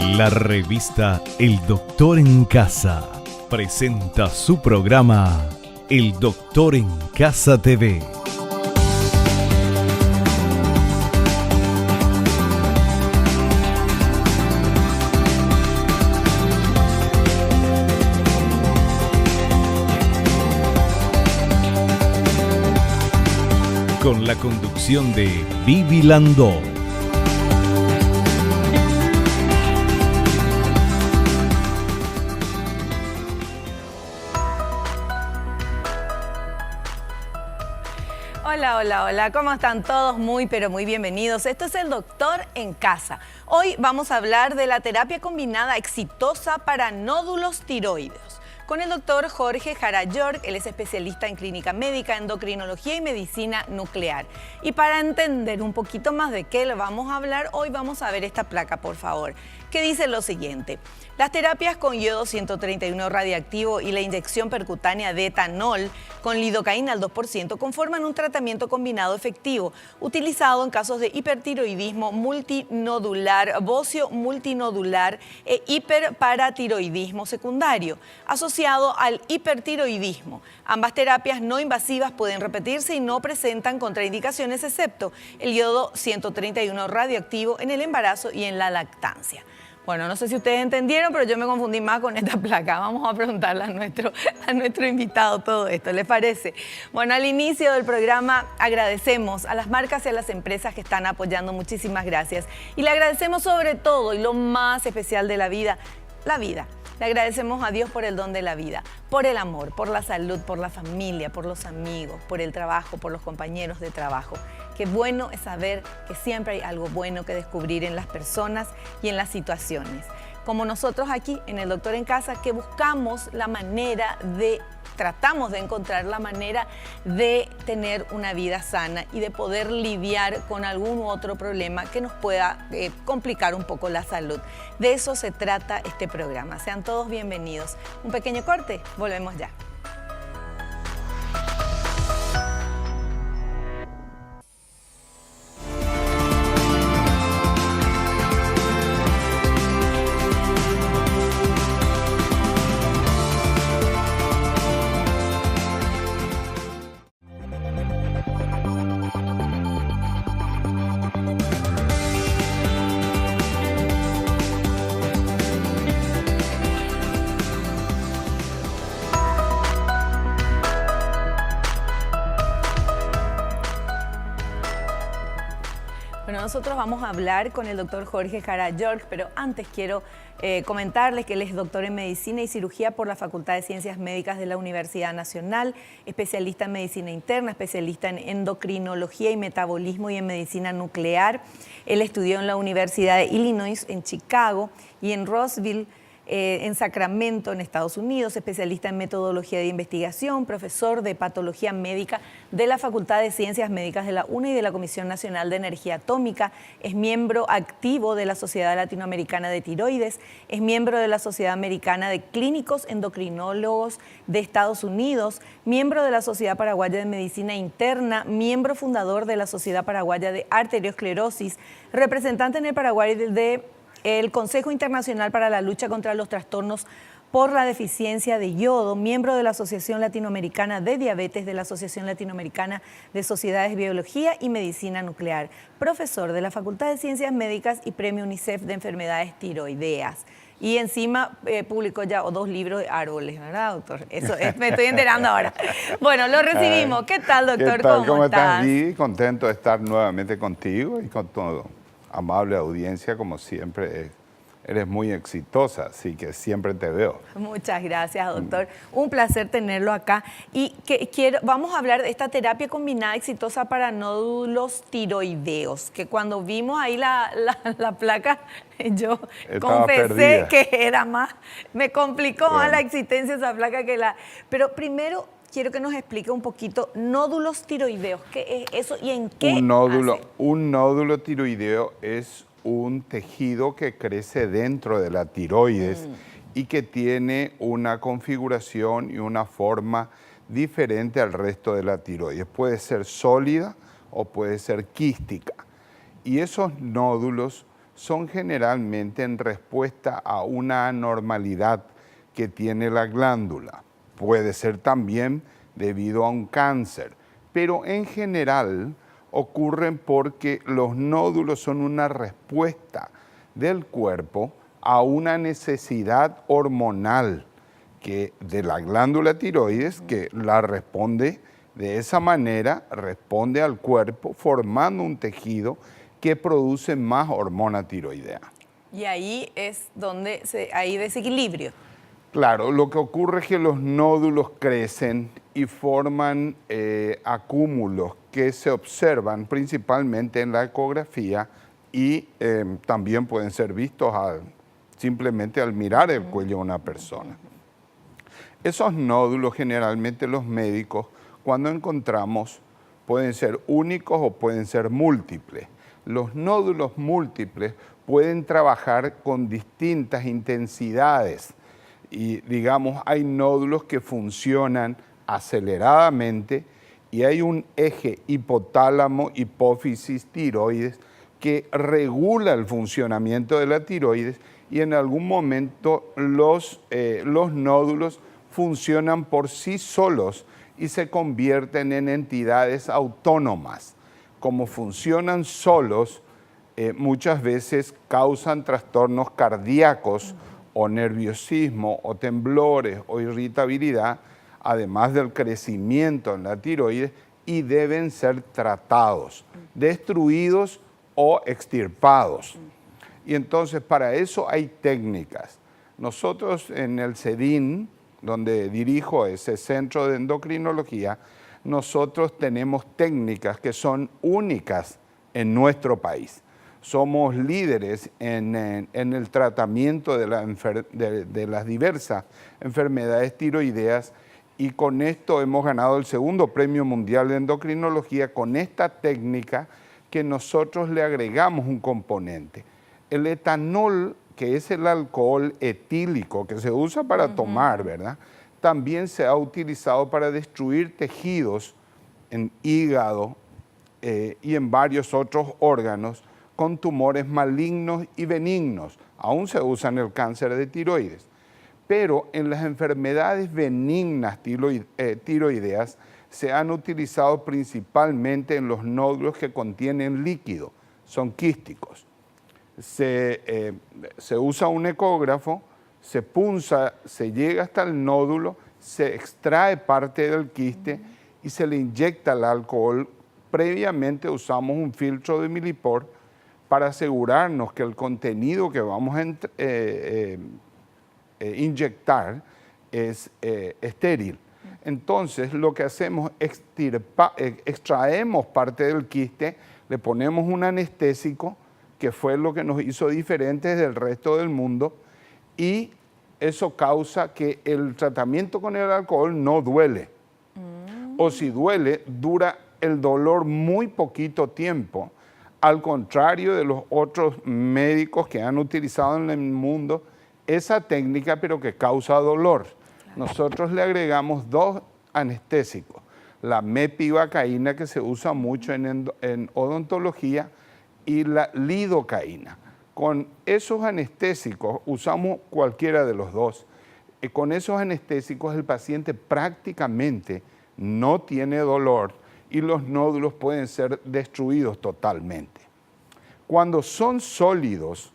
La revista El Doctor en Casa presenta su programa El Doctor en Casa TV. Con la conducción de Vivi Landó. Hola, ¿cómo están todos? Muy bienvenidos. Esto es El Doctor en Casa. Hoy vamos a hablar de la terapia combinada exitosa para nódulos tiroideos con el doctor Jorge Jara York. Él es especialista en clínica médica, endocrinología y medicina nuclear. Y para entender un poquito más de qué le vamos a hablar, hoy vamos a ver esta placa, por favor, que dice lo siguiente: las terapias con yodo 131 radiactivo y la inyección percutánea de etanol con lidocaína al 2% conforman un tratamiento combinado efectivo utilizado en casos de hipertiroidismo multinodular, bocio multinodular e hiperparatiroidismo secundario, asociado al hipertiroidismo. Ambas terapias no invasivas pueden repetirse y no presentan contraindicaciones excepto el yodo 131 radioactivo en el embarazo y en la lactancia. Bueno, no sé si ustedes entendieron, pero yo me confundí más con esta placa. Vamos a preguntarle a nuestro invitado todo esto, ¿les parece? Bueno, al inicio del programa agradecemos a las marcas y a las empresas que están apoyando. Muchísimas gracias. Y le agradecemos sobre todo, y lo más especial de la vida. Le agradecemos a Dios por el don de la vida, por el amor, por la salud, por la familia, por los amigos, por el trabajo, por los compañeros de trabajo. Qué bueno es saber que siempre hay algo bueno que descubrir en las personas y en las situaciones. Como nosotros aquí en El Doctor en Casa, que tratamos de encontrar la manera de tener una vida sana y de poder lidiar con algún otro problema que nos pueda complicar un poco la salud. De eso se trata este programa. Sean todos bienvenidos. Un pequeño corte, volvemos ya. Nosotros vamos a hablar con el doctor Jorge Jara York, pero antes quiero comentarles que él es doctor en Medicina y Cirugía por la Facultad de Ciencias Médicas de la Universidad Nacional, especialista en Medicina Interna, especialista en Endocrinología y Metabolismo y en Medicina Nuclear. Él estudió en la Universidad de Illinois, en Chicago, y en Roseville, en Sacramento, en Estados Unidos, especialista en metodología de investigación, profesor de patología médica de la Facultad de Ciencias Médicas de la UNA y de la Comisión Nacional de Energía Atómica, es miembro activo de la Sociedad Latinoamericana de Tiroides, es miembro de la Sociedad Americana de Clínicos Endocrinólogos de Estados Unidos, miembro de la Sociedad Paraguaya de Medicina Interna, miembro fundador de la Sociedad Paraguaya de Arteriosclerosis, representante en el Paraguay el Consejo Internacional para la Lucha contra los Trastornos por la Deficiencia de Yodo, miembro de la Asociación Latinoamericana de Diabetes, de la Asociación Latinoamericana de Sociedades de Biología y Medicina Nuclear, profesor de la Facultad de Ciencias Médicas y Premio UNICEF de Enfermedades Tiroideas. Y encima publicó ya 2 libros de árboles, ¿verdad, doctor? Eso me estoy enterando ahora. Bueno, lo recibimos. ¿Qué tal, doctor? ¿Qué tal? ¿Cómo estás, Vivi? Contento de estar nuevamente contigo y con todo. Amable audiencia, como siempre, eres muy exitosa, así que siempre te veo. Muchas gracias, doctor. Un placer tenerlo acá. Y vamos a hablar de esta terapia combinada exitosa para nódulos tiroideos, que cuando vimos ahí la placa, yo Estaba confesé perdida. que era más, me complicó más la existencia de esa placa que la... Pero primero quiero que nos explique un poquito nódulos tiroideos, ¿qué es eso y en qué Un nódulo hace? tiroideo es un tejido que crece dentro de la tiroides y que tiene una configuración y una forma diferente al resto de la tiroides. Puede ser sólida o puede ser quística. Y esos nódulos son generalmente en respuesta a una anormalidad que tiene la glándula. Puede ser también debido a un cáncer, pero en general ocurren porque los nódulos son una respuesta del cuerpo a una necesidad hormonal de la glándula tiroides que la responde de esa manera, responde al cuerpo formando un tejido que produce más hormona tiroidea. Y ahí es donde hay desequilibrio. Claro, lo que ocurre es que los nódulos crecen y forman acúmulos que se observan principalmente en la ecografía y también pueden ser vistos simplemente al mirar el cuello de una persona. Esos nódulos generalmente los médicos cuando encontramos pueden ser únicos o pueden ser múltiples. Los nódulos múltiples pueden trabajar con distintas intensidades y digamos hay nódulos que funcionan aceleradamente y hay un eje hipotálamo-hipófisis tiroides que regula el funcionamiento de la tiroides y en algún momento los nódulos funcionan por sí solos y se convierten en entidades autónomas. Como funcionan solos, muchas veces causan trastornos cardíacos o nerviosismo o temblores o irritabilidad, además del crecimiento en la tiroides, y deben ser tratados, destruidos o extirpados. Y entonces para eso hay técnicas. Nosotros en el CEDIN, donde dirijo ese centro de endocrinología, nosotros tenemos técnicas que son únicas en nuestro país. Somos líderes en el tratamiento de las diversas enfermedades tiroideas y con esto hemos ganado el segundo premio mundial de endocrinología con esta técnica que nosotros le agregamos un componente. El etanol, que es el alcohol etílico que se usa para tomar, ¿verdad? También se ha utilizado para destruir tejidos en hígado y en varios otros órganos con tumores malignos y benignos. Aún se usa en el cáncer de tiroides. Pero en las enfermedades benignas tiroideas se han utilizado principalmente en los nódulos que contienen líquido, son quísticos. Se usa un ecógrafo, se punza, se llega hasta el nódulo, se extrae parte del quiste y se le inyecta el alcohol. Previamente usamos un filtro de Millipore para asegurarnos que el contenido que vamos a inyectar es estéril. Entonces lo que hacemos es extraemos parte del quiste, le ponemos un anestésico, que fue lo que nos hizo diferentes del resto del mundo, y eso causa que el tratamiento con el alcohol no duele. O si duele, dura el dolor muy poquito tiempo, al contrario de los otros médicos que han utilizado en el mundo esa técnica, pero que causa dolor. Nosotros le agregamos dos anestésicos, la mepivacaína, que se usa mucho en odontología, y la lidocaína. Con esos anestésicos, usamos cualquiera de los dos, y con esos anestésicos el paciente prácticamente no tiene dolor y los nódulos pueden ser destruidos totalmente. Cuando son sólidos,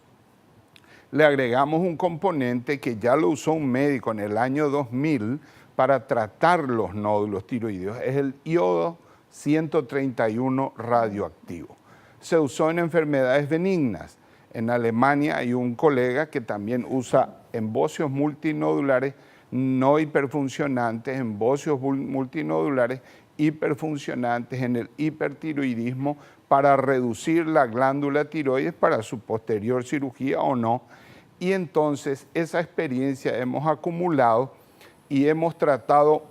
le agregamos un componente que ya lo usó un médico en el año 2000 para tratar los nódulos tiroideos, es el iodo 131 radioactivo. Se usó en enfermedades benignas. En Alemania hay un colega que también usa embosios multinodulares no hiperfuncionantes, embosios multinodulares hiperfuncionantes en el hipertiroidismo para reducir la glándula tiroides para su posterior cirugía o no. Y entonces esa experiencia hemos acumulado y hemos tratado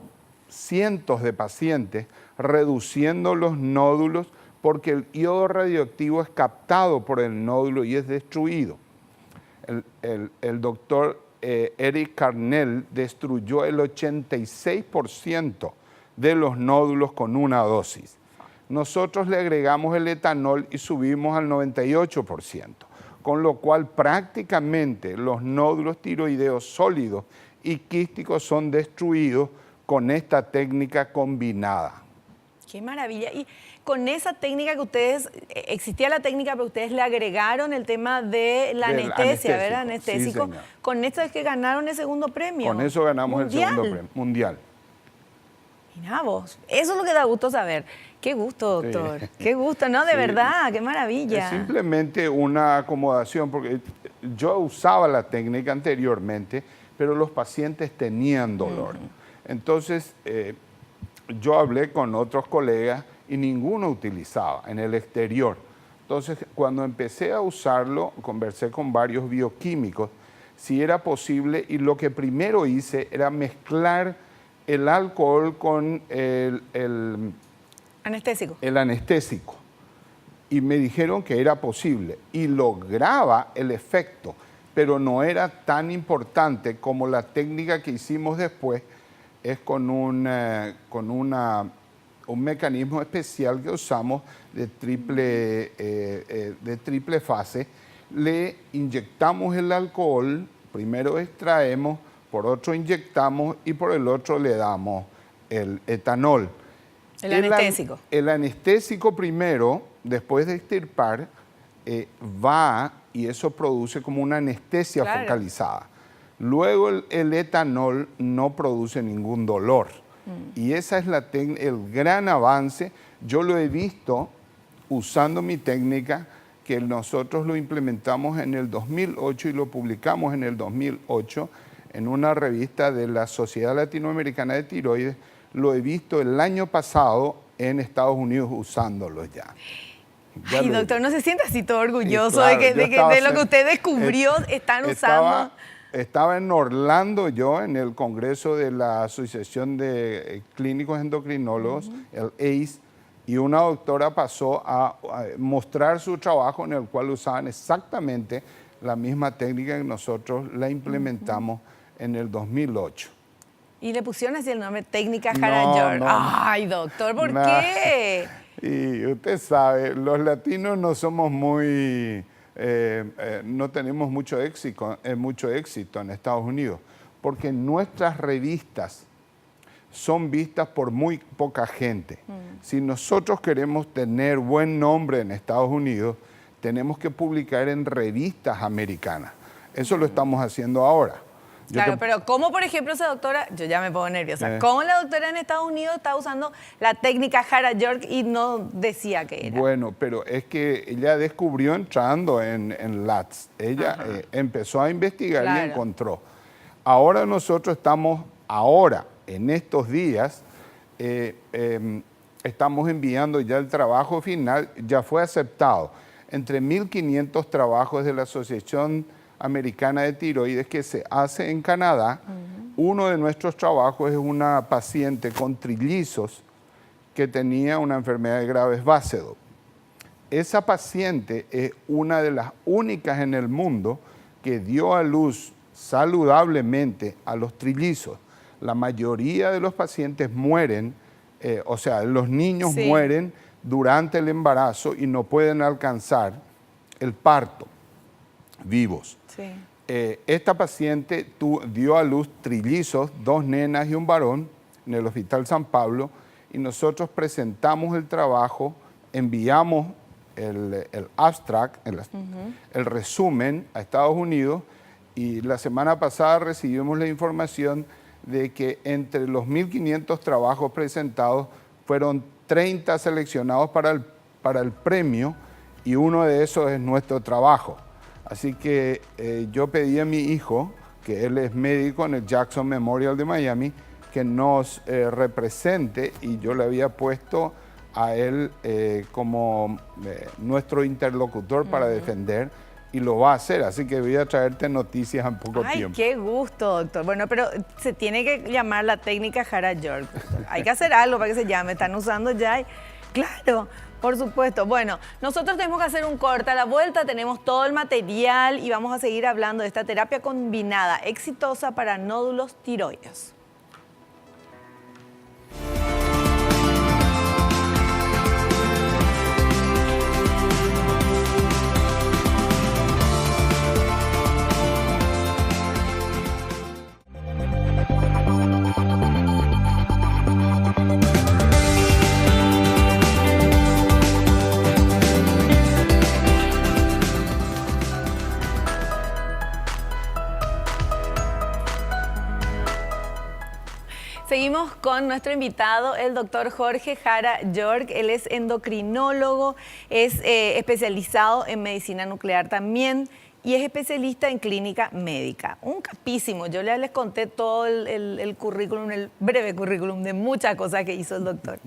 cientos de pacientes reduciendo los nódulos porque el iodo radioactivo es captado por el nódulo y es destruido. El doctor Eric Carnell destruyó el 86% de los nódulos con una dosis. Nosotros le agregamos el etanol y subimos al 98%. con lo cual prácticamente los nódulos tiroideos sólidos y quísticos son destruidos con esta técnica combinada. ¡Qué maravilla! Y con esa técnica que ustedes, existía la técnica, pero ustedes le agregaron el tema de la anestesia, ¿verdad? Anestésico. Sí, señor. Con esto es que ganaron el segundo premio. Con eso ganamos el segundo premio mundial. Mirá vos, eso es lo que da gusto saber. Qué gusto, doctor. Sí. Qué gusto, ¿no? De sí. verdad, qué maravilla. Es simplemente una acomodación, porque yo usaba la técnica anteriormente, pero los pacientes tenían dolor. Entonces, yo hablé con otros colegas y ninguno utilizaba en el exterior. Entonces, cuando empecé a usarlo, conversé con varios bioquímicos si era posible, y lo que primero hice era mezclar el alcohol con el anestésico. El anestésico. Y me dijeron que era posible y lograba el efecto, pero no era tan importante como la técnica que hicimos después, es con un mecanismo especial que usamos de triple fase. Le inyectamos el alcohol, primero extraemos, por otro inyectamos y por el otro le damos el etanol. El anestésico. El anestésico primero, después de extirpar, va y eso produce como una anestesia focalizada. Luego el etanol no produce ningún dolor. Y esa es el gran avance. Yo lo he visto usando mi técnica, que nosotros lo implementamos en el 2008 y lo publicamos en el 2008 en una revista de la Sociedad Latinoamericana de Tiroides. Lo he visto el año pasado en Estados Unidos usándolo ya. Ay, doctor, ¿no se siente así todo orgulloso claro, de lo que usted descubrió están usando? Estaba en Orlando yo en el congreso de la Asociación de Clínicos Endocrinólogos, el ACE, y una doctora pasó a mostrar su trabajo en el cual usaban exactamente la misma técnica que nosotros la implementamos en el 2008. Y le pusieron así el nombre, técnica Harajord. No. Ay, doctor, ¿por qué? Y usted sabe, los latinos no somos muy... no tenemos mucho éxito en Estados Unidos, porque nuestras revistas son vistas por muy poca gente. Si nosotros queremos tener buen nombre en Estados Unidos, tenemos que publicar en revistas americanas. Eso lo estamos haciendo ahora. Claro, pero ¿cómo, por ejemplo, esa doctora, yo ya me pongo nerviosa, cómo la doctora en Estados Unidos está usando la técnica Harajord y no decía que era? Bueno, pero es que ella descubrió entrando en LATS. Ella empezó a investigar y encontró. Ahora nosotros estamos, en estos días, estamos enviando ya el trabajo final, ya fue aceptado. Entre 1.500 trabajos de la Asociación Americana de Tiroides que se hace en Canadá. Uno de nuestros trabajos es una paciente con trillizos que tenía una enfermedad de Graves Basedow. Esa paciente es una de las únicas en el mundo que dio a luz saludablemente a los trillizos. La mayoría de los pacientes mueren, o sea, los niños mueren durante el embarazo y no pueden alcanzar el parto vivos. Sí. Esta paciente dio a luz trillizos, 2 nenas y un varón, en el Hospital San Pablo, y nosotros presentamos el trabajo, enviamos el abstract, el resumen a Estados Unidos, y la semana pasada recibimos la información de que entre los 1.500 trabajos presentados fueron 30 seleccionados para el premio, y uno de esos es nuestro trabajo. Así que yo pedí a mi hijo, que él es médico en el Jackson Memorial de Miami, que nos represente, y yo le había puesto a él como nuestro interlocutor para defender, y lo va a hacer. Así que voy a traerte noticias en poco tiempo. ¡Ay, qué gusto, doctor! Bueno, pero se tiene que llamar la técnica Harajord. Hay que hacer algo para que se llame. Están usando ya. Claro. Por supuesto. Bueno, nosotros tenemos que hacer un corte. A la vuelta tenemos todo el material y vamos a seguir hablando de esta terapia combinada exitosa para nódulos tiroides. Seguimos con nuestro invitado, el doctor Jorge Jara York. Él es endocrinólogo, es especializado en medicina nuclear también y es especialista en clínica médica. Un capísimo. Yo les conté todo el currículum, el breve currículum de muchas cosas que hizo el doctor.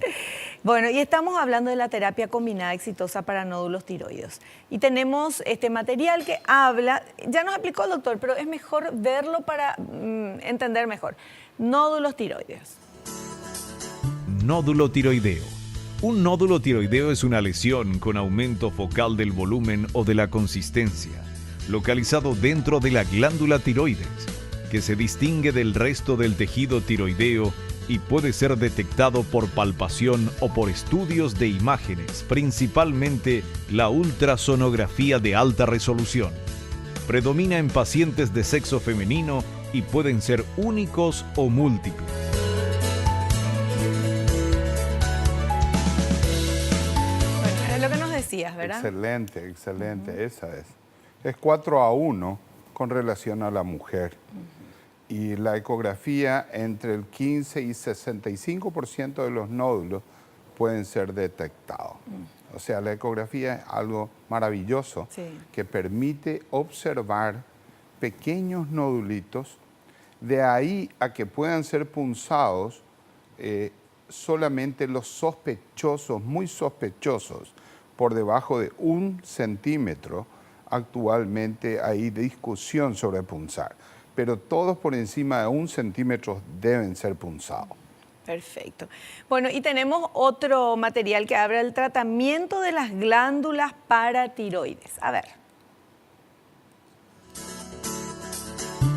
Bueno, y estamos hablando de la terapia combinada exitosa para nódulos tiroides. Y tenemos este material que habla, ya nos explicó el doctor, pero es mejor verlo para entender mejor. Nódulos tiroides. Nódulo tiroideo. Un nódulo tiroideo es una lesión con aumento focal del volumen o de la consistencia, localizado dentro de la glándula tiroides, que se distingue del resto del tejido tiroideo y puede ser detectado por palpación o por estudios de imágenes, principalmente la ultrasonografía de alta resolución. Predomina en pacientes de sexo femenino y pueden ser únicos o múltiples. Bueno, es lo que nos decías, ¿verdad? Excelente, excelente, esa es. Es 4-1 con relación a la mujer. Y la ecografía, entre el 15 y 65% de los nódulos pueden ser detectados. O sea, la ecografía es algo maravilloso que permite observar pequeños nodulitos, de ahí a que puedan ser punzados solamente los sospechosos, muy sospechosos, por debajo de 1 centímetro. Actualmente hay discusión sobre punzar, pero todos por encima de 1 centímetro deben ser punzados. Perfecto. Bueno, y tenemos otro material que habla del tratamiento de las glándulas paratiroides. A ver.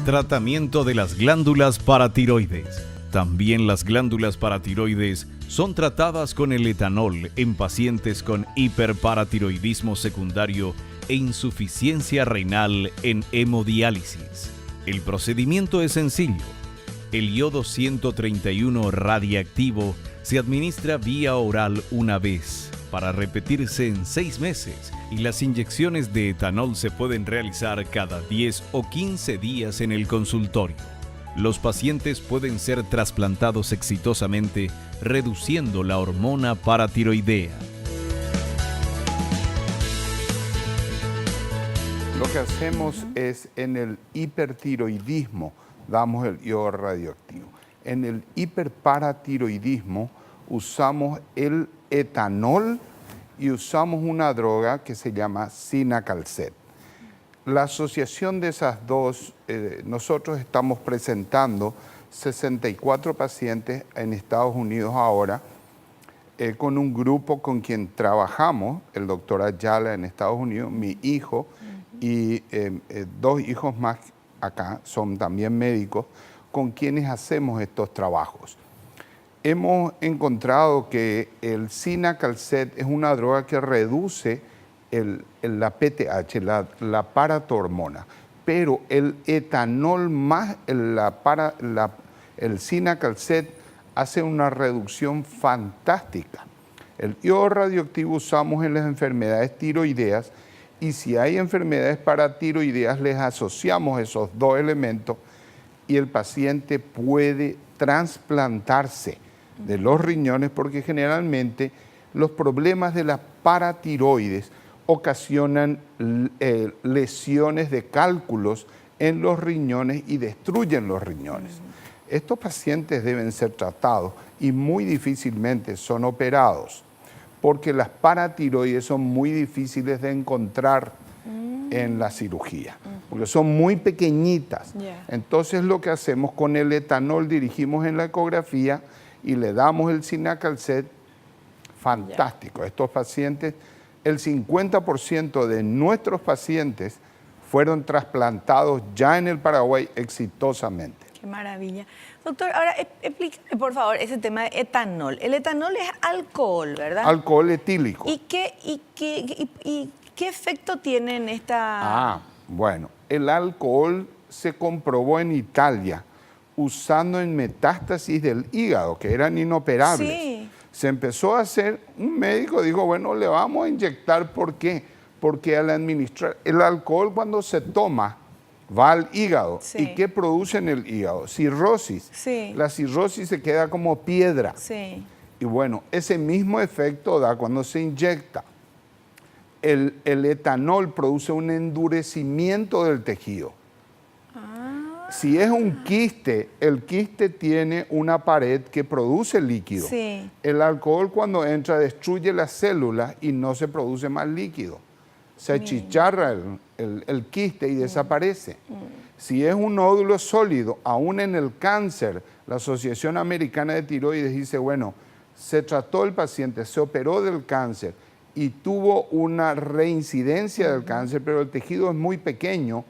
Tratamiento de las glándulas paratiroides. También las glándulas paratiroides son tratadas con el etanol en pacientes con hiperparatiroidismo secundario e insuficiencia renal en hemodiálisis. El procedimiento es sencillo. El iodo 131 radiactivo se administra vía oral una vez para repetirse en 6 meses y las inyecciones de etanol se pueden realizar cada 10 o 15 días en el consultorio. Los pacientes pueden ser trasplantados exitosamente reduciendo la hormona paratiroidea. Lo que hacemos es en el hipertiroidismo damos el iodo radioactivo. En el hiperparatiroidismo usamos el etanol y usamos una droga que se llama Cinacalcet. La asociación de esas dos, nosotros estamos presentando 64 pacientes en Estados Unidos ahora, con un grupo con quien trabajamos, el doctor Ayala en Estados Unidos, mi hijo y 2 hijos más acá, son también médicos, con quienes hacemos estos trabajos. Hemos encontrado que el Cinacalcet es una droga que reduce la PTH, la paratormona, pero el etanol más el Cinacalcet hace una reducción fantástica. El iodo radioactivo usamos en las enfermedades tiroideas y si hay enfermedades paratiroideas les asociamos esos 2 elementos y el paciente puede trasplantarse de los riñones porque generalmente los problemas de las paratiroides ocasionan lesiones de cálculos en los riñones y destruyen los riñones. Estos pacientes deben ser tratados y muy difícilmente son operados porque las paratiroides son muy difíciles de encontrar en la cirugía, porque son muy pequeñitas. Entonces lo que hacemos con el etanol, dirigimos en la ecografía y le damos el Cinacalcet, fantástico. Estos pacientes, el 50% de nuestros pacientes fueron trasplantados ya en el Paraguay exitosamente. Qué maravilla. Doctor, ahora explíqueme por favor ese tema de etanol. El etanol es alcohol, ¿verdad? Alcohol etílico. ¿Y qué efecto tiene en esta...? Bueno, el alcohol se comprobó en Italia usando en metástasis del hígado, que eran inoperables. Sí. Se empezó a hacer, un médico dijo, bueno, le vamos a inyectar, ¿por qué? Porque al administrar el alcohol cuando se toma va al hígado. Sí. ¿Y qué produce en el hígado? Cirrosis. Sí. La cirrosis se queda como piedra. Sí. Y bueno, ese mismo efecto da cuando se inyecta. El etanol produce un endurecimiento del tejido. Si es un quiste, el quiste tiene una pared que produce líquido. Sí. El alcohol cuando entra destruye las células y no se produce más líquido. Se achicharra el quiste y desaparece. Si es un nódulo sólido, aún en el cáncer, la Asociación Americana de Tiroides dice, bueno, se trató el paciente, se operó del cáncer y tuvo una reincidencia del cáncer, pero el tejido es muy pequeño,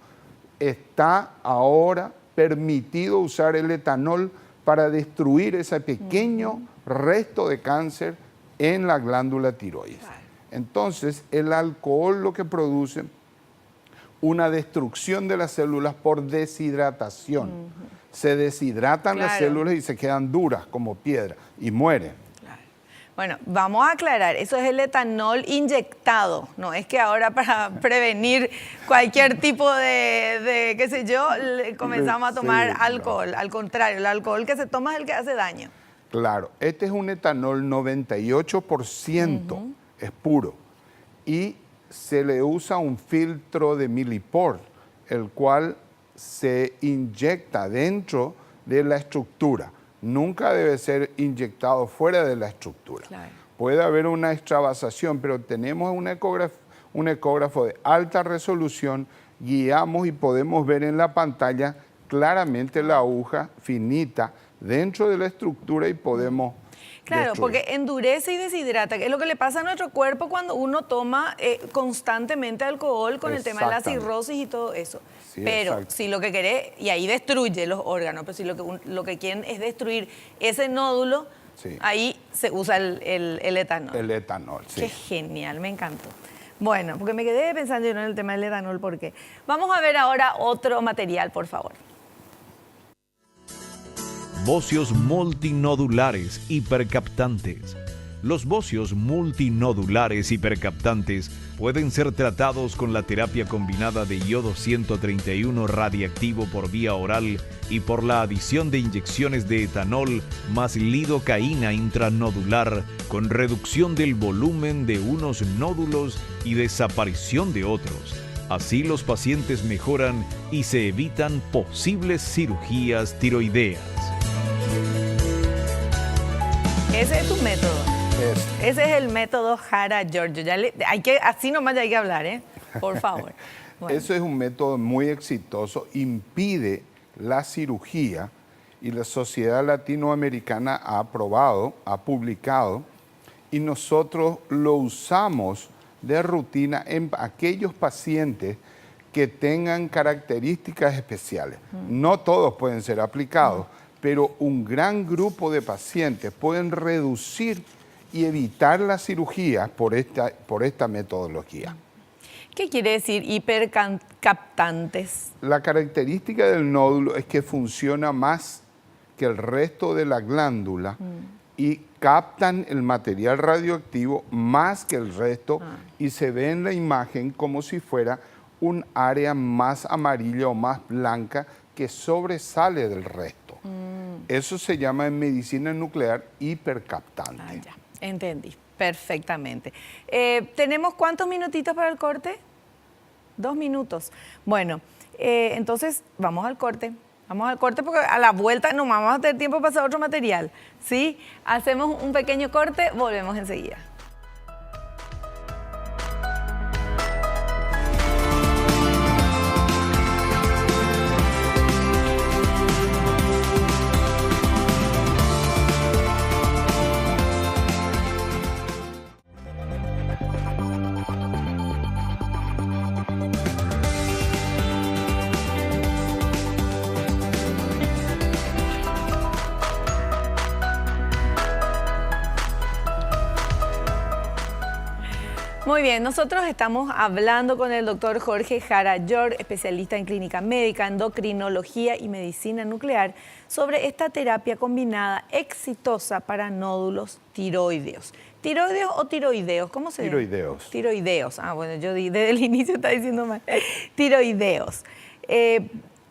está ahora permitido usar el etanol para destruir ese pequeño resto de cáncer en la glándula tiroides. Entonces, el alcohol lo que produce una destrucción de las células por deshidratación. Se deshidratan las células y se quedan duras como piedra y mueren. Bueno, vamos a aclarar, eso es el etanol inyectado, no es que ahora para prevenir cualquier tipo de qué sé yo, comenzamos a tomar alcohol. Claro. Al contrario, el alcohol que se toma es el que hace daño. Claro, este es un etanol 98%, es puro, y se le usa un filtro de Millipore, el cual se inyecta dentro de la estructura. Nunca debe ser inyectado fuera de la estructura. Claro. Puede haber una extravasación, pero tenemos un ecógrafo de alta resolución, guiamos y podemos ver en la pantalla claramente la aguja finita dentro de la estructura y podemos Claro, destruir. porque endurece y deshidrata, que es lo que le pasa a nuestro cuerpo cuando uno toma constantemente alcohol con el tema de la cirrosis y todo eso. Sí, pero si lo que querés, y ahí destruye los órganos, pero si lo que quieren es destruir ese nódulo, ahí se usa el etanol. El etanol, sí. Qué genial, me encantó. Bueno, porque me quedé pensando yo en el tema del etanol, porque vamos a ver ahora otro material, por favor. Bocios multinodulares hipercaptantes. Los bocios multinodulares hipercaptantes pueden ser tratados con la terapia combinada de iodo 131 radiactivo por vía oral y por la adición de inyecciones de etanol más lidocaína intranodular con reducción del volumen de unos nódulos y desaparición de otros. Así los pacientes mejoran y se evitan posibles cirugías tiroideas. Ese es tu método. Ese es el método Hara-George. Así nomás ya hay que hablar, ¿eh? Por favor. Bueno. Eso es un método muy exitoso, impide la cirugía y la Sociedad Latinoamericana ha aprobado, ha publicado y nosotros lo usamos de rutina en aquellos pacientes que tengan características especiales. No todos pueden ser aplicados, pero un gran grupo de pacientes pueden reducir y evitar la cirugía por esta metodología. ¿Qué quiere decir hipercaptantes? La característica del nódulo es que funciona más que el resto de la glándula y captan el material radioactivo más que el resto y se ve en la imagen como si fuera un área más amarilla o más blanca que sobresale del resto. Eso se llama en medicina nuclear hipercaptante. Ya, entendí, perfectamente. ¿Tenemos cuántos minutitos para el corte? 2 minutos. Bueno, entonces vamos al corte. Vamos al corte porque a la vuelta no vamos a tener tiempo para hacer otro material. ¿Sí? Hacemos un pequeño corte, volvemos enseguida. Muy bien, nosotros estamos hablando con el doctor Jorge Hara-George, especialista en clínica médica, endocrinología y medicina nuclear, sobre esta terapia combinada exitosa para nódulos tiroideos. ¿Tiroideos o tiroideos? ¿Cómo se llama? Tiroideos. Tiroideos. Ah, bueno, yo desde el inicio estaba diciendo mal. Tiroideos.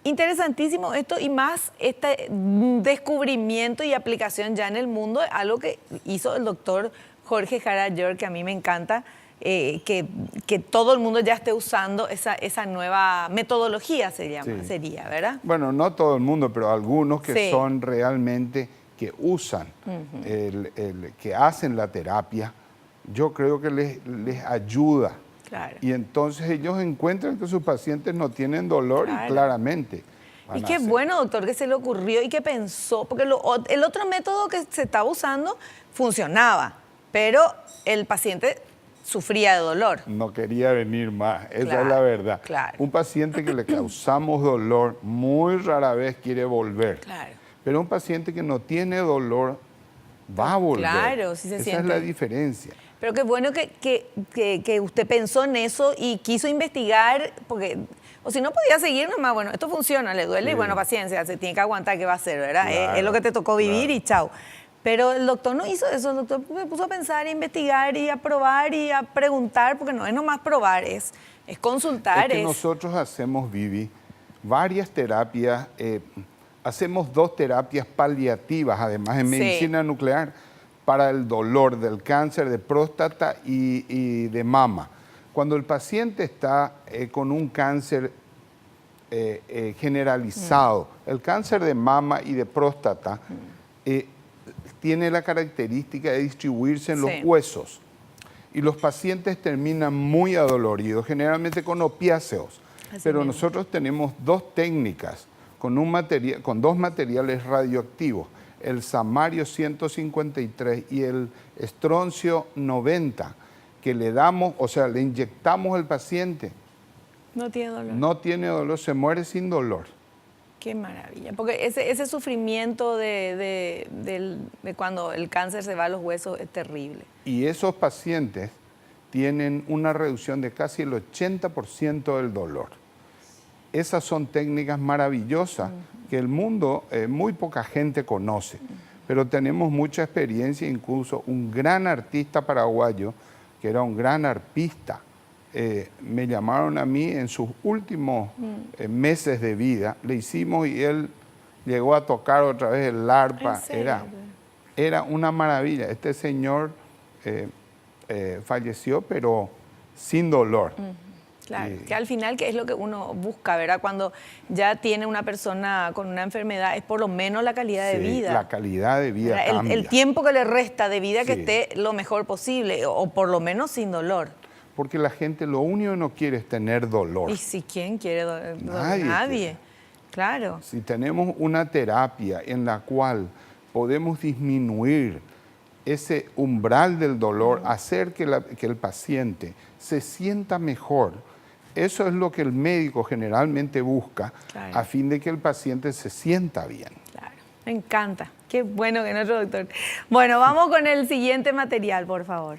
Interesantísimo esto y más este descubrimiento y aplicación ya en el mundo, algo que hizo el doctor Jorge Jara York, que a mí me encanta, que todo el mundo ya esté usando esa nueva metodología, sería, ¿verdad? Bueno, no todo el mundo, pero algunos que son realmente, que usan, que hacen la terapia, yo creo que les ayuda. Claro. Y entonces ellos encuentran que sus pacientes no tienen dolor y claramente y qué bueno, doctor, que se le ocurrió y que pensó, porque el otro método que se estaba usando funcionaba, pero el paciente sufría de dolor. No quería venir más, esa es la verdad. Claro. Un paciente que le causamos dolor muy rara vez quiere volver. Claro. Pero un paciente que no tiene dolor va a volver. Claro, sí se esa siente. es la diferencia. Pero qué bueno que usted pensó en eso y quiso investigar, porque, o si no podía seguir nomás, bueno, esto funciona, le duele y bueno, paciencia, se tiene que aguantar, ¿qué va a hacer, verdad? Claro, es lo que te tocó vivir y chao. Pero el doctor no hizo eso, el doctor me puso a pensar, a investigar y a probar y a preguntar, porque no es nomás probar, es consultar. Es que nosotros hacemos, Vivi, varias terapias, hacemos 2 terapias paliativas, además en medicina nuclear, para el dolor del cáncer de próstata y de mama. Cuando el paciente está con un cáncer generalizado, el cáncer de mama y de próstata tiene la característica de distribuirse en los huesos y los pacientes terminan muy adoloridos, generalmente con opiáceos. Pero nosotros tenemos 2 técnicas con 2 materiales radioactivos, el samario 153 y el estroncio 90, que le damos, o sea, le inyectamos al paciente. No tiene dolor. No tiene dolor, se muere sin dolor. Qué maravilla, porque ese sufrimiento de cuando el cáncer se va a los huesos es terrible. Y esos pacientes tienen una reducción de casi el 80% del dolor. Esas son técnicas maravillosas que el mundo, muy poca gente conoce, pero tenemos mucha experiencia, incluso un gran artista paraguayo, que era un gran arpista, me llamaron a mí en sus últimos meses de vida, le hicimos y él llegó a tocar otra vez el arpa, era una maravilla. Este señor falleció, pero sin dolor. Claro, que al final, que es lo que uno busca, ¿verdad? Cuando ya tiene una persona con una enfermedad, es por lo menos la calidad de vida. La calidad de vida cambia. El tiempo que le resta de vida que esté lo mejor posible, o por lo menos sin dolor. Porque la gente lo único que no quiere es tener dolor. ¿Y si quién quiere dolor? Nadie. Claro. Si tenemos una terapia en la cual podemos disminuir ese umbral del dolor, hacer que el paciente se sienta mejor, eso es lo que el médico generalmente busca, a fin de que el paciente se sienta bien. Claro, me encanta. Qué bueno que nuestro doctor. Bueno, vamos con el siguiente material, por favor.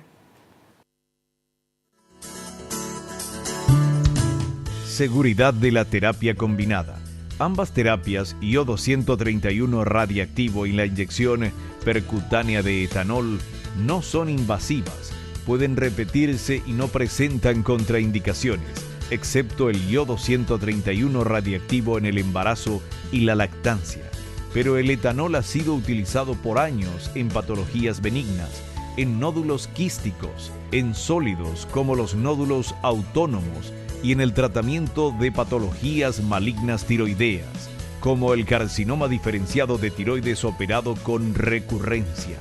Seguridad de la terapia combinada. Ambas terapias, iodo 131 radiactivo y la inyección percutánea de etanol, no son invasivas, pueden repetirse y no presentan contraindicaciones, excepto el iodo 131 radiactivo en el embarazo y la lactancia. Pero el etanol ha sido utilizado por años en patologías benignas, en nódulos quísticos, en sólidos como los nódulos autónomos y en el tratamiento de patologías malignas tiroideas, como el carcinoma diferenciado de tiroides operado con recurrencia.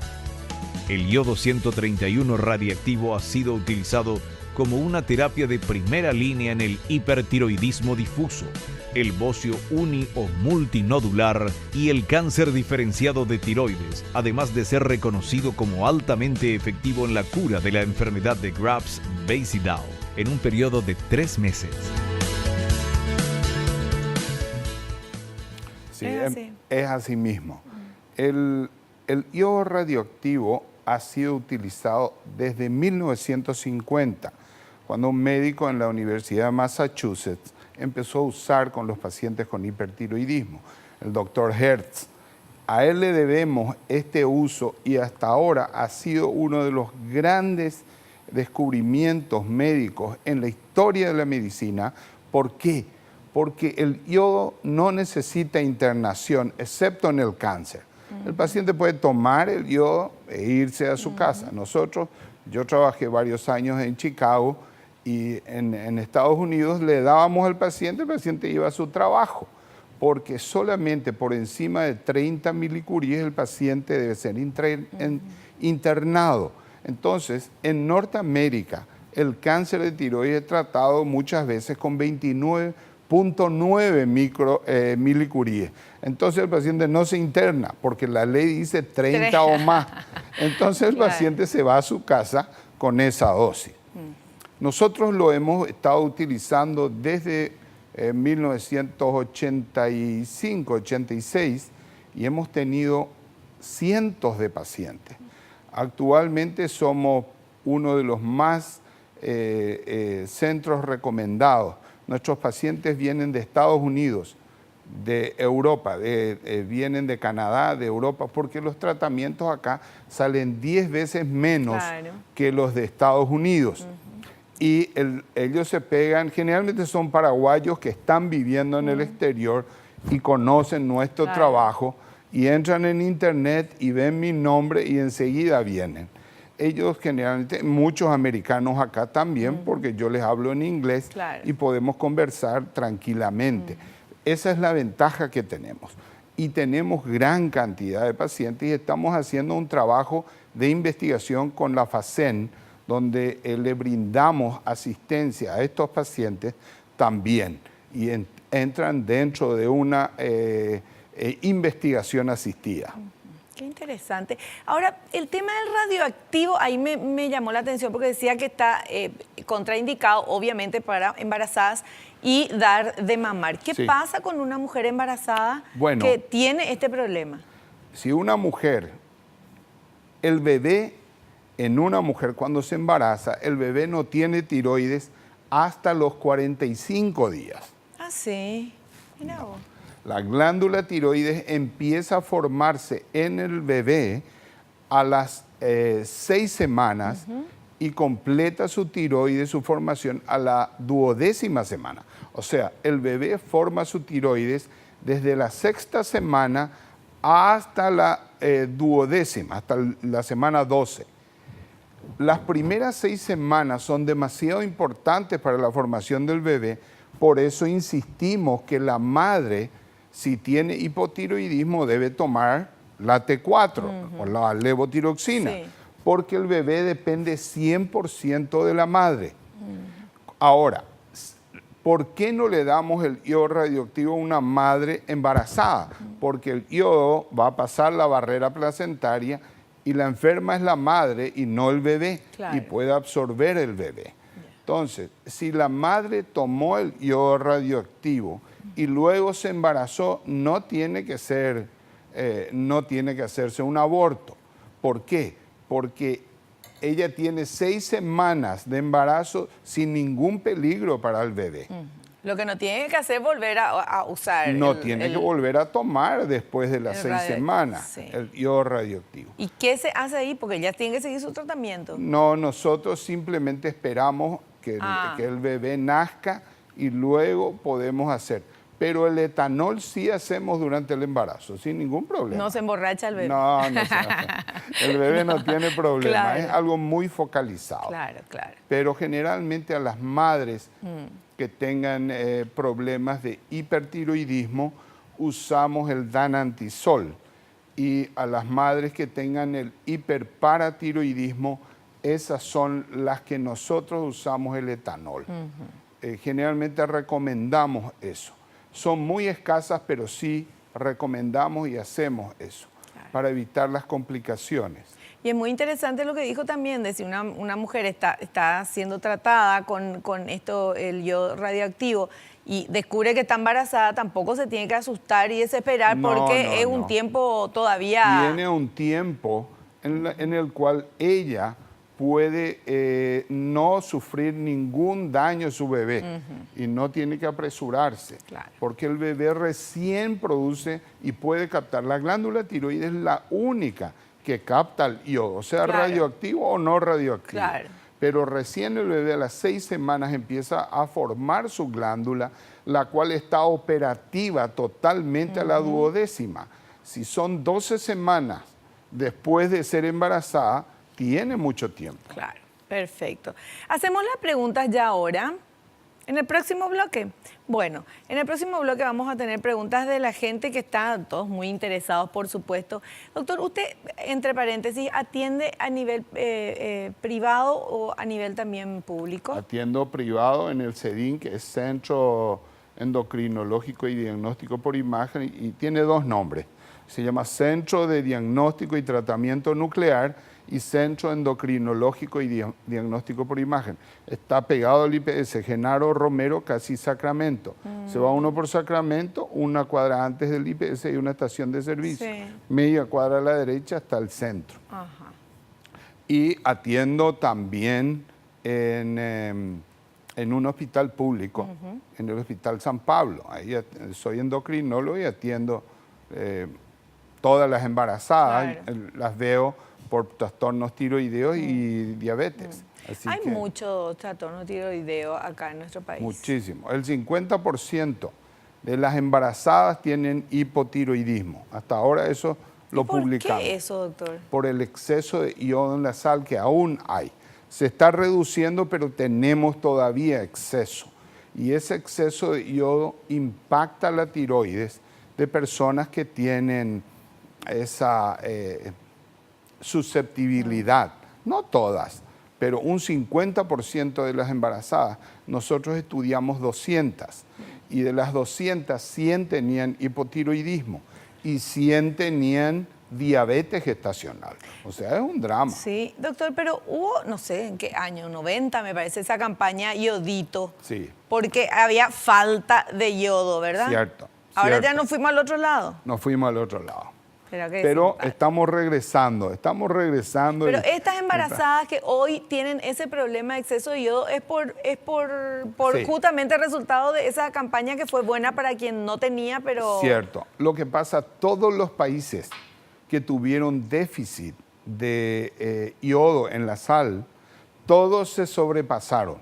El iodo 131 radiactivo ha sido utilizado como una terapia de primera línea en el hipertiroidismo difuso, el bocio uni o multinodular y el cáncer diferenciado de tiroides, además de ser reconocido como altamente efectivo en la cura de la enfermedad de Graves-Basedow en un periodo de 3 meses. Sí, es así mismo. El iodo radioactivo ha sido utilizado desde 1950, cuando un médico en la Universidad de Massachusetts empezó a usar con los pacientes con hipertiroidismo, el doctor Hertz. A él le debemos este uso y hasta ahora ha sido uno de los grandes descubrimientos médicos en la historia de la medicina. ¿Por qué? porque el yodo no necesita internación, excepto en el cáncer. El paciente puede tomar el yodo e irse a su casa. Yo trabajé varios años en Chicago y en Estados Unidos le dábamos al paciente, el paciente iba a su trabajo, porque solamente por encima de 30 milicuries el paciente debe ser internado. Entonces, en Norteamérica, el cáncer de tiroides es tratado muchas veces con 29.9 milicuries. Entonces el paciente no se interna porque la ley dice 30 o más. Entonces el paciente se va a su casa con esa dosis. Nosotros lo hemos estado utilizando desde 1985, 86 y hemos tenido cientos de pacientes. Actualmente somos uno de los más centros recomendados. Nuestros pacientes vienen de Estados Unidos, de Europa, vienen de Canadá, de Europa, porque los tratamientos acá salen 10 veces menos que los de Estados Unidos. Y ellos se pegan, generalmente son paraguayos que están viviendo en el exterior y conocen nuestro trabajo y entran en internet y ven mi nombre y enseguida vienen. Ellos generalmente, muchos americanos acá también, porque yo les hablo en inglés y podemos conversar tranquilamente. Esa es la ventaja que tenemos. Y tenemos gran cantidad de pacientes y estamos haciendo un trabajo de investigación con la FACEN, donde le brindamos asistencia a estos pacientes también. Y entran dentro de una investigación asistida. Qué interesante. Ahora, el tema del radioactivo, ahí me llamó la atención porque decía que está contraindicado, obviamente, para embarazadas y dar de mamar. ¿Qué pasa con una mujer embarazada que tiene este problema? Si una mujer, el bebé en una mujer cuando se embaraza, el bebé no tiene tiroides hasta los 45 días. Ah, sí. Mira vos. La glándula tiroides empieza a formarse en el bebé a las 6 semanas y completa su tiroides, su formación a la 12ª semana. O sea, el bebé forma su tiroides desde la 6ª semana hasta la 12ª, hasta la semana 12. Las primeras 6 semanas son demasiado importantes para la formación del bebé, por eso insistimos que la madre, si tiene hipotiroidismo, debe tomar la T4 o la levotiroxina, porque el bebé depende 100% de la madre. Ahora, ¿por qué no le damos el yodo radioactivo a una madre embarazada? Porque el yodo va a pasar la barrera placentaria y la enferma es la madre y no el bebé, y puede absorber el bebé. Entonces, si la madre tomó el yodo radioactivo y luego se embarazó, no tiene que hacerse un aborto. ¿Por qué? Porque ella tiene 6 semanas de embarazo sin ningún peligro para el bebé. Lo que no tiene que hacer es volver a usar. No tiene que volver a tomar después de las 6 semanas el yodo radioactivo. ¿Y qué se hace ahí? Porque ella tiene que seguir su tratamiento. No, nosotros simplemente esperamos que el bebé nazca y luego podemos hacer. Pero el etanol sí hacemos durante el embarazo, sin ningún problema. No se emborracha el bebé. No, el bebé no tiene problema, es algo muy focalizado. Claro, claro. Pero generalmente a las madres que tengan problemas de hipertiroidismo, usamos el danantisol. Y a las madres que tengan el hiperparatiroidismo, esas son las que nosotros usamos el etanol. Generalmente recomendamos eso. Son muy escasas, pero sí recomendamos y hacemos eso para evitar las complicaciones. Y es muy interesante lo que dijo también, de si una mujer está siendo tratada con esto, el yodo radioactivo, y descubre que está embarazada, tampoco se tiene que asustar y desesperar porque es un tiempo todavía... Tiene un tiempo en el cual ella puede no sufrir ningún daño a su bebé y no tiene que apresurarse, porque el bebé recién produce y puede captar. La glándula tiroides es la única que capta el yodo, sea radioactivo o no radioactivo. pero recién el bebé a las 6 semanas empieza a formar su glándula, la cual está operativa totalmente a la duodécima. Si son 12 semanas después de ser embarazada, tiene mucho tiempo. Claro, perfecto. Hacemos las preguntas ya ahora. En el próximo bloque, bueno, en el próximo bloque vamos a tener preguntas de la gente que está, todos muy interesados, por supuesto. Doctor, usted, entre paréntesis, ¿atiende a nivel privado o a nivel también público? Atiendo privado en el CEDIN, que es Centro Endocrinológico y Diagnóstico por Imagen, y tiene dos nombres. Se llama Centro de Diagnóstico y Tratamiento Nuclear y Centro Endocrinológico y Diagnóstico por Imagen. Está pegado al IPS, Genaro Romero, casi Sacramento. Se va uno por Sacramento, una cuadra antes del IPS y una estación de servicio. Sí. Media cuadra a la derecha hasta el centro. Ajá. Y atiendo también en un hospital público, en el Hospital San Pablo. Ahí soy endocrinólogo y atiendo todas las embarazadas, Claro. las veo por trastornos tiroideos y diabetes. Así Hay que mucho trastorno tiroideo acá en nuestro país. muchísimo. El 50% de las embarazadas tienen hipotiroidismo. Hasta ahora eso lo publicamos. ¿Por qué eso, doctor? Por el exceso de yodo en la sal que aún hay. Se está reduciendo, pero tenemos todavía exceso. Y ese exceso de yodo impacta la tiroides de personas que tienen esa susceptibilidad. No todas, pero un 50% de las embarazadas. Nosotros estudiamos 200 y de las 200, 100 tenían hipotiroidismo y 100 tenían diabetes gestacional. O sea, es un drama. Sí, doctor, pero hubo, no sé, ¿en qué año? 90, me parece, esa campaña Yodito. Sí. Porque había falta de yodo, ¿verdad? Cierto. Ahora cierto. ya nos fuimos al otro lado. Nos fuimos al otro lado. Pero Estamos regresando. Pero estas embarazadas que hoy tienen ese problema de exceso de yodo es por Sí. justamente el resultado de esa campaña que fue buena para quien no tenía, pero... Cierto. Lo que pasa, todos los países que tuvieron déficit de yodo en la sal, todos se sobrepasaron,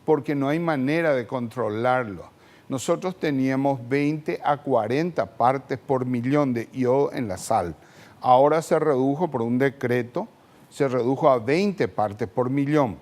porque no hay manera de controlarlo. Nosotros teníamos 20 a 40 partes por millón de yodo en la sal. Ahora se redujo por un decreto, se redujo a 20 partes por millón,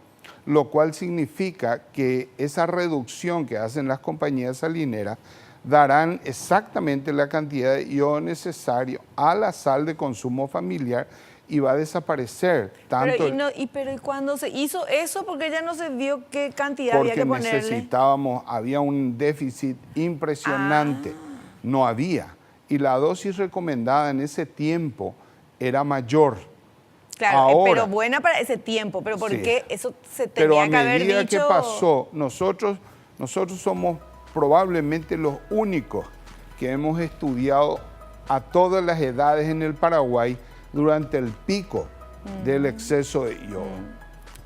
lo cual significa que esa reducción que hacen las compañías salineras darán exactamente la cantidad de yodo necesario a la sal de consumo familiar y va a desaparecer tanto. Pero ¿y cuándo se hizo eso? Porque ya no se vio qué cantidad había que ponerle. Necesitábamos, había un déficit impresionante, no había. Y la dosis recomendada en ese tiempo era mayor. Claro, ahora, pero buena para ese tiempo, pero ¿por sí. qué eso se Pero tenía a que haber medida dicho? que pasó, nosotros somos probablemente los únicos que hemos estudiado a todas las edades en el Paraguay durante el pico del exceso de yodo.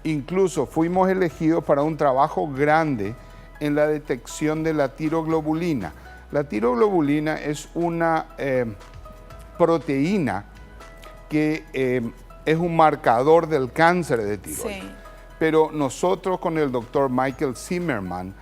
Incluso fuimos elegidos para un trabajo grande en la detección de la tiroglobulina. La tiroglobulina es una proteína que es un marcador del cáncer de tiroides. Sí. Pero nosotros con el doctor Michael Zimmerman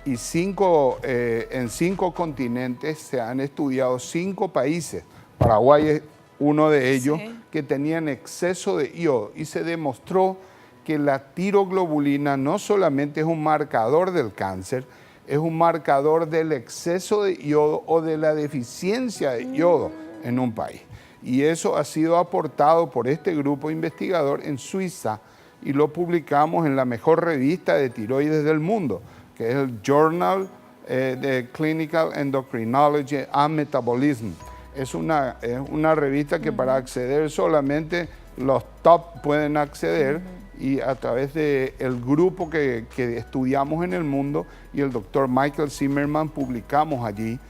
y en 5 continentes se han estudiado 5 países. Paraguay es uno de ellos, Sí. que tenían exceso de yodo y se demostró que la tiroglobulina no solamente es un marcador del cáncer, es un marcador del exceso de yodo o de la deficiencia de yodo en un país. Y eso ha sido aportado por este grupo investigador en Suiza y lo publicamos en la mejor revista de tiroides del mundo, que es el Journal de Clinical Endocrinology and Metabolism. Es una revista que para acceder solamente los top pueden acceder y a través del grupo que estudiamos en el mundo y el doctor Michael Zimmerman publicamos allí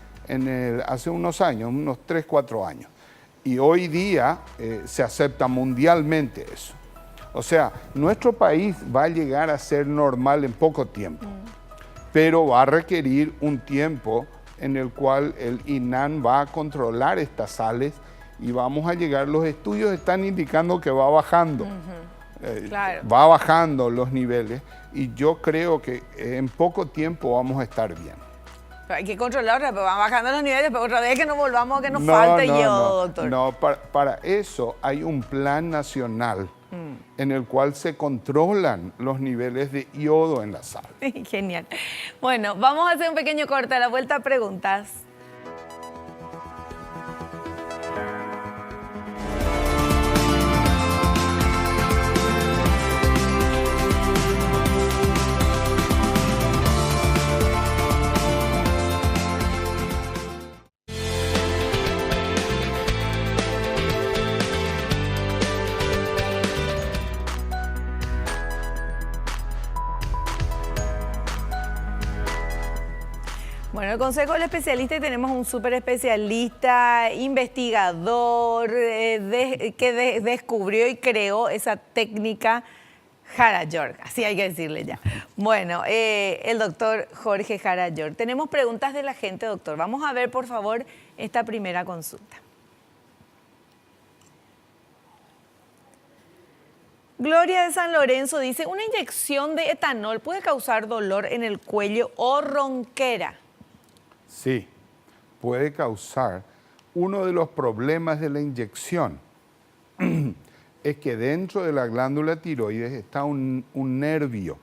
hace unos años, unos 3, 4 años. Y hoy día se acepta mundialmente eso. O sea, nuestro país va a llegar a ser normal en poco tiempo, pero va a requerir un tiempo en el cual el INAN va a controlar estas sales y vamos a llegar, los estudios están indicando que va bajando. Claro. Va bajando los niveles y yo creo que en poco tiempo vamos a estar bien. Pero hay que controlar, pero van bajando los niveles, pero otra vez que no volvamos, que nos falte yodo, doctor. No, para eso hay un plan nacional en el cual se controlan los niveles de yodo en la sangre. Genial. Bueno, vamos a hacer un pequeño corte, a la vuelta a preguntas. Bueno, el Consejo del Especialista, y tenemos un súper especialista, investigador, que descubrió y creó esa técnica Jara York, así hay que decirle ya. Bueno, el doctor Jorge Jara York. Tenemos preguntas de la gente, doctor. Vamos a ver, por favor, esta primera consulta. Gloria de San Lorenzo dice, ¿una inyección de etanol puede causar dolor en el cuello o ronquera? Sí, puede causar. Uno de los problemas de la inyección es que dentro de la glándula tiroides está un nervio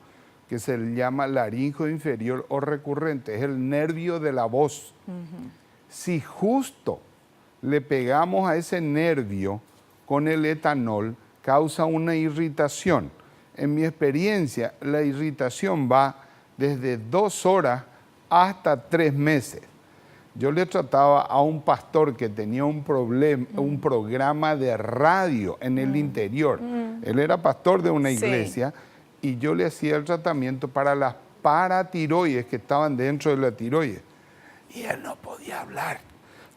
que se llama laringo inferior o recurrente, es el nervio de la voz. Si justo le pegamos a ese nervio con el etanol, causa una irritación. En mi experiencia, la irritación va desde 2 horas hasta 3 meses. Yo le trataba a un pastor que tenía un programa de radio en el interior. Él era pastor de una iglesia y yo le hacía el tratamiento para las paratiroides que estaban dentro de la tiroides. Y él no podía hablar.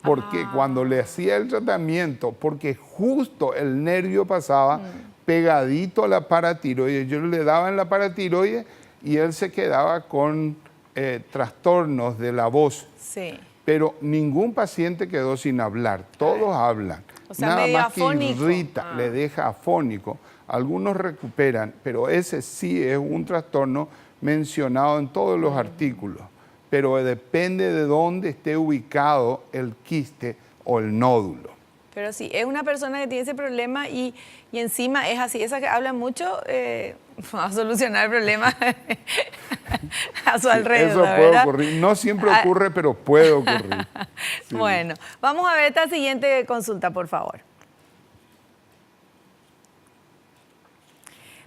Porque cuando le hacía el tratamiento, porque justo el nervio pasaba pegadito a la paratiroides, yo le daba en la paratiroides y él se quedaba con trastornos de la voz. Sí. Pero ningún paciente quedó sin hablar, todos hablan. O sea, nada medio más afónico. que irrita, le deja afónico. Algunos recuperan, pero ese sí es un trastorno mencionado en todos los artículos. Pero depende de dónde esté ubicado el quiste o el nódulo. Pero sí, es una persona que tiene ese problema y encima es así, esa que habla mucho, va a solucionar el problema a su alrededor. Eso puede ocurrir. No siempre ocurre, pero puede ocurrir. Sí. Bueno, vamos a ver esta siguiente consulta, por favor.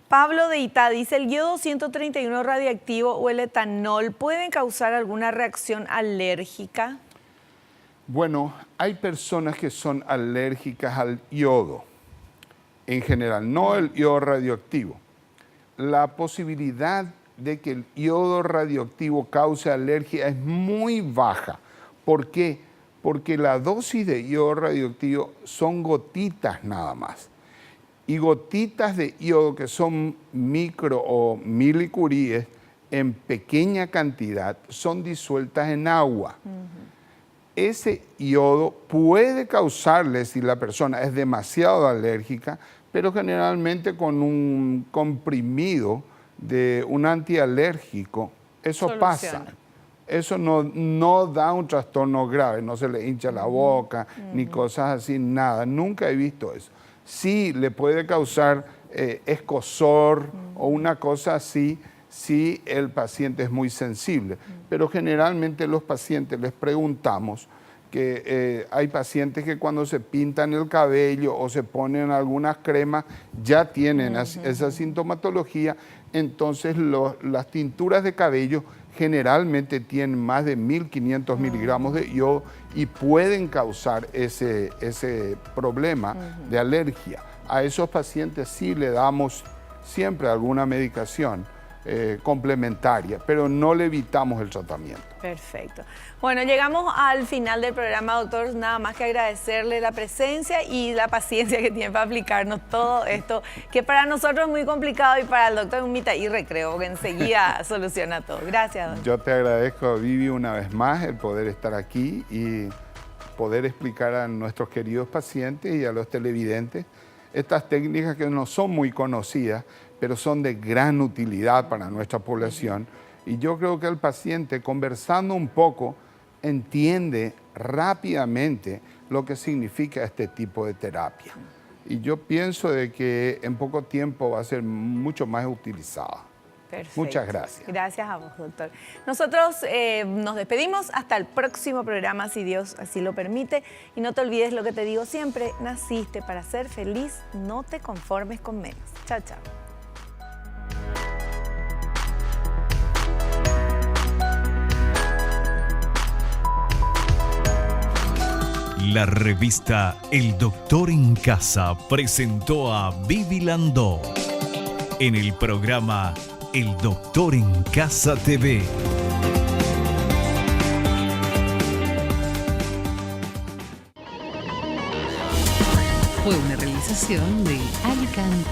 Pablo de Itá dice, ¿el yodo 131 radioactivo o el etanol pueden causar alguna reacción alérgica? Bueno, hay personas que son alérgicas al yodo, en general, no el yodo radioactivo. La posibilidad de que el yodo radioactivo cause alergia es muy baja. ¿Por qué? Porque la dosis de yodo radioactivo son gotitas nada más. Y gotitas de yodo que son micro o milicuríes en pequeña cantidad son disueltas en agua. Ese yodo puede causarle, si la persona es demasiado alérgica, pero generalmente con un comprimido de un antialérgico, eso pasa. Eso no da un trastorno grave, no se le hincha la boca, ni cosas así, nada. Nunca he visto eso. Sí le puede causar escozor o una cosa así, si el paciente es muy sensible. Pero generalmente los pacientes les preguntamos que hay pacientes que cuando se pintan el cabello o se ponen algunas cremas ya tienen esa sintomatología, entonces las tinturas de cabello generalmente tienen más de 1500 miligramos de yodo y pueden causar ese problema de alergia. A esos pacientes sí le damos siempre alguna medicación complementaria, pero no le evitamos el tratamiento. Perfecto. Bueno, llegamos al final del programa, doctor. Nada más que agradecerle la presencia y la paciencia que tiene para aplicarnos todo esto, que para nosotros es muy complicado y para el doctor es un mitad y recreo, que enseguida soluciona todo. Gracias, doctor. Yo te agradezco, Vivi, una vez más el poder estar aquí y poder explicar a nuestros queridos pacientes y a los televidentes estas técnicas que no son muy conocidas, pero son de gran utilidad para nuestra población. Y yo creo que el paciente, conversando un poco, entiende rápidamente lo que significa este tipo de terapia. Y yo pienso de que en poco tiempo va a ser mucho más utilizada. Perfecto. Muchas gracias. Gracias a vos, doctor. Nosotros nos despedimos hasta el próximo programa, si Dios así lo permite. Y no te olvides lo que te digo siempre, naciste para ser feliz, no te conformes con menos. Chao, chao. La revista El Doctor en Casa presentó a Vivi Landó en el programa El Doctor en Casa TV. Fue una realización de Alicante.